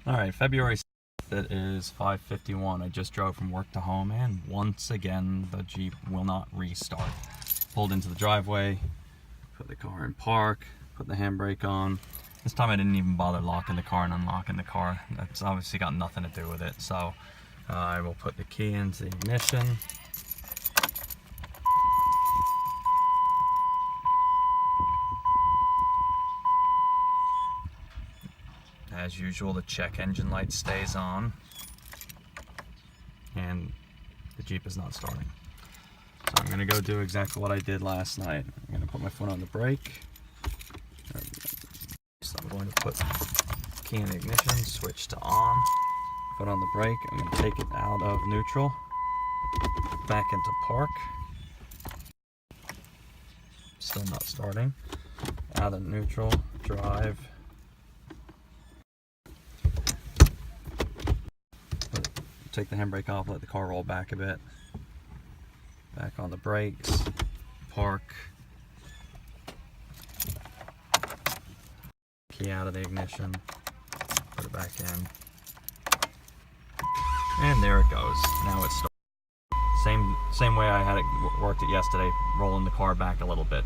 Alright, February 6th, it is 5:51. I just drove from work to home and once again the Jeep will not restart. Pulled into the driveway, put the car in park, put the handbrake on. This time I didn't even bother locking the car and unlocking the car. That's obviously got nothing to do with it. So I will put the key into the ignition. As usual, the check engine light stays on and the Jeep is not starting. So I'm gonna go do exactly what I did last night. I'm gonna put my foot on the brake. So I'm going to put key in the ignition, switch to on, foot on the brake. I'm gonna take it out of neutral, back into park. Still not starting. Out of neutral, drive. Take the handbrake off, let the car roll back a bit. Back on the brakes, park. Key out of the ignition, put it back in. And there it goes. Now it's starting. Same way I had it worked it yesterday, rolling the car back a little bit.